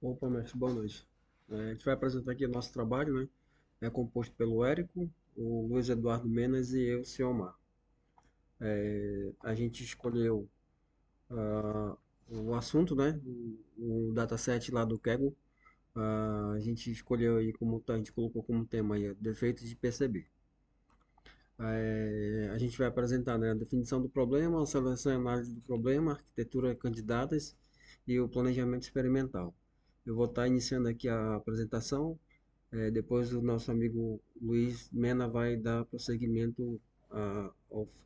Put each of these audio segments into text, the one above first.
Opa, mestre, boa noite. A gente vai apresentar aqui o nosso trabalho, né? É composto pelo Érico, o Luiz Eduardo Menas e eu, Ciomar. A gente escolheu o assunto, né? O dataset lá do Kaggle. A gente escolheu aí a gente colocou como tema aí, defeitos de PCB. A gente vai apresentar, né, a definição do problema, a seleção e análise do problema, a arquitetura candidatas e o planejamento experimental. Eu vou estar iniciando aqui a apresentação. Depois o nosso amigo Luiz Mena vai dar prosseguimento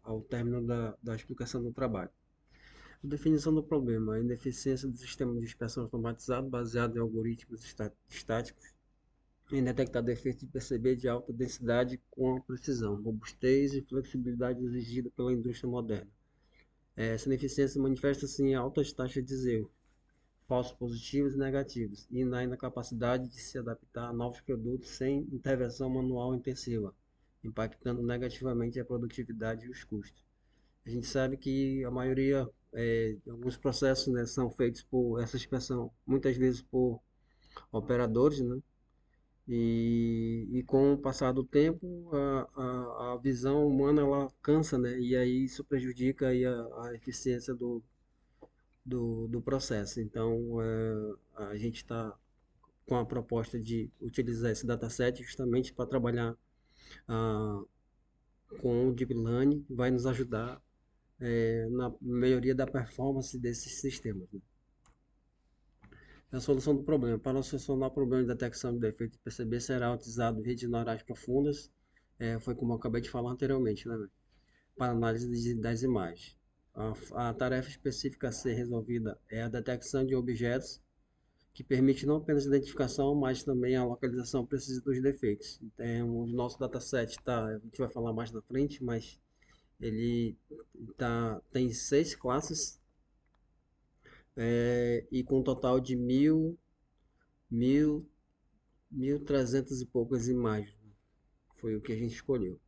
ao término da explicação do trabalho. Definição do problema: a ineficiência do sistema de inspeção automatizado baseado em algoritmos estáticos em detectar defeitos de PCB de alta densidade com precisão, robustez e flexibilidade exigida pela indústria moderna. Essa ineficiência manifesta-se em altas taxas de erro, falsos positivos e negativos, e na incapacidade de se adaptar a novos produtos sem intervenção manual intensiva, impactando negativamente a produtividade e os custos. A gente sabe que a maioria, alguns processos, né, são feitos por essa inspeção, muitas vezes por operadores, né? E com o passar do tempo, a visão humana ela cansa, né? E aí isso prejudica aí a eficiência do processo. Então, a gente está com a proposta de utilizar esse dataset justamente para trabalhar ah, com o Deep Learning, que vai nos ajudar na melhoria da performance desses sistemas, né? A solução do problema. Para solucionar o problema de detecção de defeito de PCB, será utilizado redes neurais profundas, foi como eu acabei de falar anteriormente, né, para análise das imagens. A tarefa específica a ser resolvida é a detecção de objetos que permite não apenas a identificação, mas também a localização precisa dos defeitos. Então, o nosso dataset tá, a gente vai falar mais na frente, mas ele tem 6 classes e com um total de mil, 1.300 e poucas imagens. Foi o que a gente escolheu.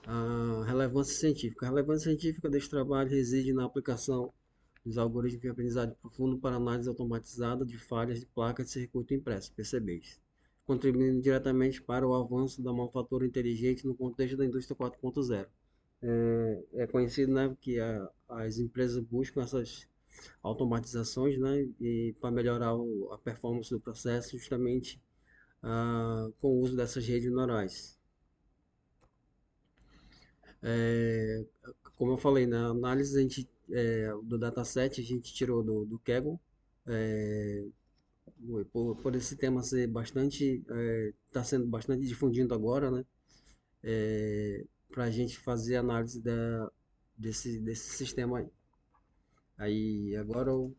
A relevância científica. A relevância científica deste trabalho reside na aplicação dos algoritmos de aprendizagem profundo para análise automatizada de falhas de placas de circuito impresso, PCBs, contribuindo diretamente para o avanço da manufatura inteligente no contexto da indústria 4.0. É conhecido, né, que as empresas buscam essas automatizações, né, e para melhorar a performance do processo, justamente com o uso dessas redes neurais. É, Como eu falei, na análise do dataset, a gente tirou do Kaggle. É, por esse tema ser bastante, está sendo bastante difundido agora, né? Para a gente fazer análise desse sistema aí. Aí agora o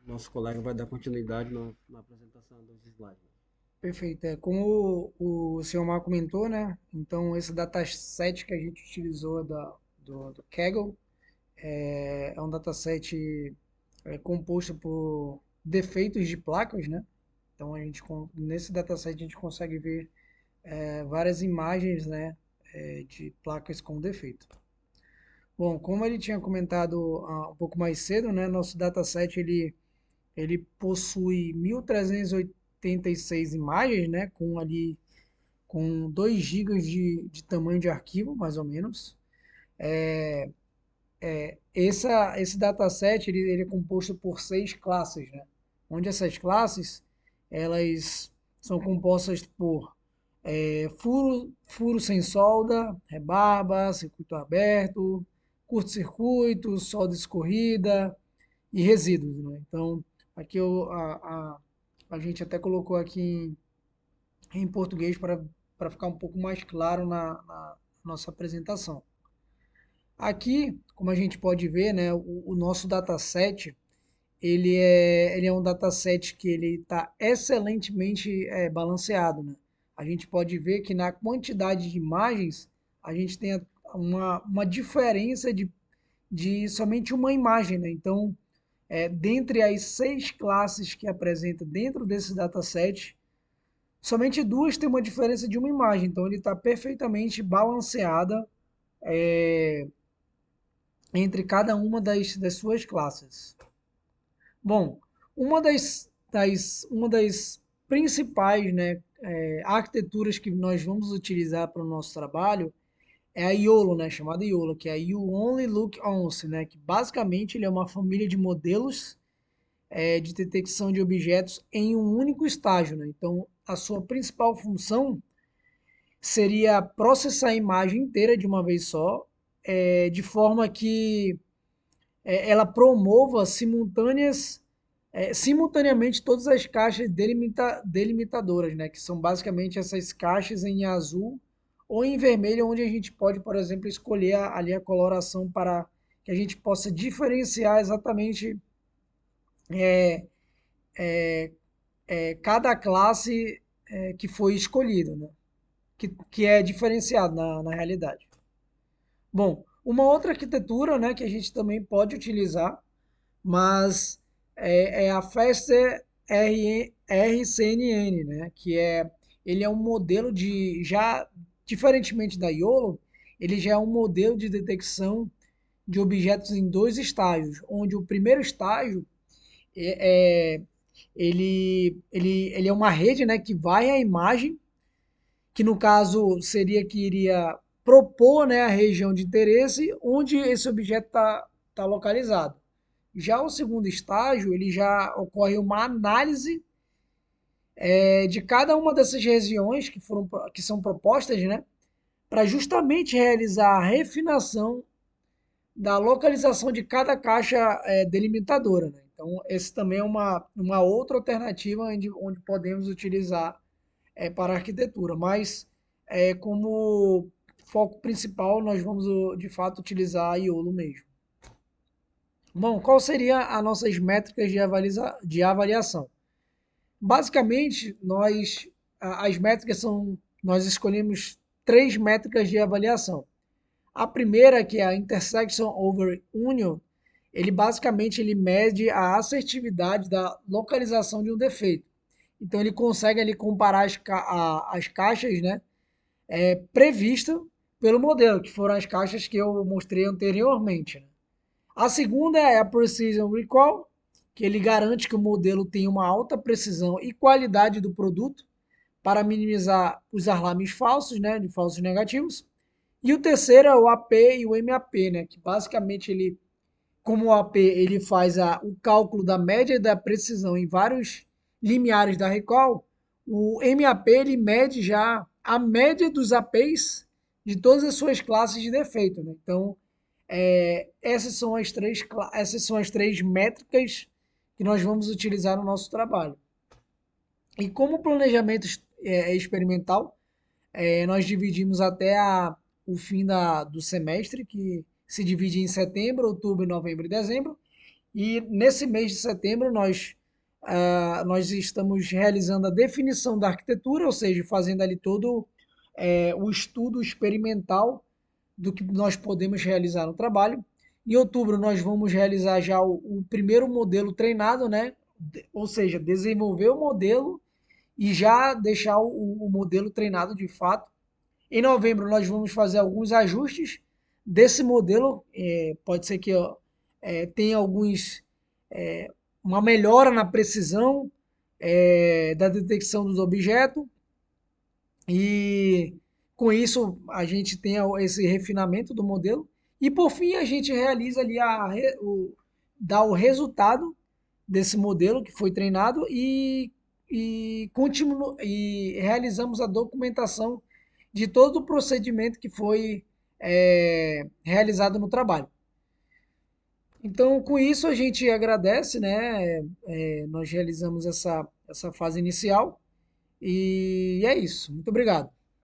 nosso colega vai dar continuidade na apresentação dos slides. Perfeito. Como o senhor Mar comentou, né? Então, esse dataset que a gente utilizou do Kaggle é um dataset composto por defeitos de placas, né? Então, nesse dataset a gente consegue ver várias imagens, né? De placas com defeito. Bom, como ele tinha comentado um pouco mais cedo, né? Nosso dataset ele possui 1.386 imagens, né? Com 2 gigas de tamanho de arquivo, mais ou menos. Esse dataset ele é composto por 6 classes, né? Onde essas classes elas são compostas por furo sem solda, rebarba, circuito aberto, curto-circuito, solda escorrida e resíduos, né? Então, aqui a gente até colocou aqui em português para ficar um pouco mais claro na nossa apresentação. Aqui, como a gente pode ver, né, o nosso dataset, ele é um dataset que ele está excelentemente balanceado, né? A gente pode ver que na quantidade de imagens, a gente tem uma diferença de somente uma imagem, né? Então, dentre as 6 classes que apresenta dentro desse dataset, somente duas têm uma diferença de uma imagem. Então, ele está perfeitamente balanceada entre cada uma das suas classes. Bom, Uma das principais, né, arquiteturas que nós vamos utilizar para o nosso trabalho é a YOLO, né, chamada YOLO, que é You Only Look Once, né, que basicamente ele é uma família de modelos de detecção de objetos em um único estágio, né? Então, a sua principal função seria processar a imagem inteira de uma vez só, de forma que ela promova simultaneamente todas as caixas delimitadoras, né? Que são basicamente essas caixas em azul ou em vermelho, onde a gente pode, por exemplo, escolher ali a coloração para que a gente possa diferenciar exatamente é, cada classe que foi escolhida, né? Que é diferenciado na realidade. Bom, uma outra arquitetura, né, que a gente também pode utilizar, mas é a Fester RCNN, né, ele é um modelo já diferentemente da YOLO, ele já é um modelo de detecção de objetos em dois estágios, onde o primeiro estágio é, ele é uma rede, né, que vai à imagem, que no caso seria que iria propor, né, a região de interesse onde esse objeto tá localizado. Já o segundo estágio, ele já ocorre uma análise de cada uma dessas regiões que são propostas, né, para justamente realizar a refinação da localização de cada caixa delimitadora, né? Então, esse também é uma outra alternativa onde podemos utilizar para a arquitetura, mas como foco principal nós vamos de fato utilizar a IOLO mesmo. Bom, qual seria as nossas métricas de avaliação? Basicamente, as métricas nós escolhemos três métricas de avaliação. A primeira, que é a Intersection Over Union, ele basicamente ele mede a assertividade da localização de um defeito. Então ele consegue ali comparar as caixas, né, previstas pelo modelo, que foram as caixas que eu mostrei anteriormente, né? A segunda é a Precision Recall, que ele garante que o modelo tem uma alta precisão e qualidade do produto para minimizar os alarmes falsos, né, de falsos negativos. E o terceiro é o AP e o MAP, né, que basicamente como o AP ele faz o cálculo da média da precisão em vários limiares da recall, o MAP ele mede já a média dos APs de todas as suas classes de defeito, né? Então, essas são as três métricas que nós vamos utilizar no nosso trabalho. E como o planejamento é experimental, nós dividimos até o fim do semestre, que se divide em setembro, outubro, novembro e dezembro. E nesse mês de setembro nós estamos realizando a definição da arquitetura, ou seja, fazendo ali todo o estudo experimental do que nós podemos realizar no trabalho. Em outubro nós vamos realizar já o primeiro modelo treinado, né? Ou seja, desenvolver o modelo e já deixar o modelo treinado de fato. Em novembro, nós vamos fazer alguns ajustes desse modelo. Pode ser que tenha uma melhora na precisão da detecção dos objetos. E com isso, a gente tem esse refinamento do modelo. E por fim, a gente realiza ali dá o resultado desse modelo que foi treinado e realizamos a documentação de todo o procedimento que foi realizado no trabalho. Então, com isso, a gente agradece, né? Nós realizamos essa fase inicial e é isso. Muito obrigado.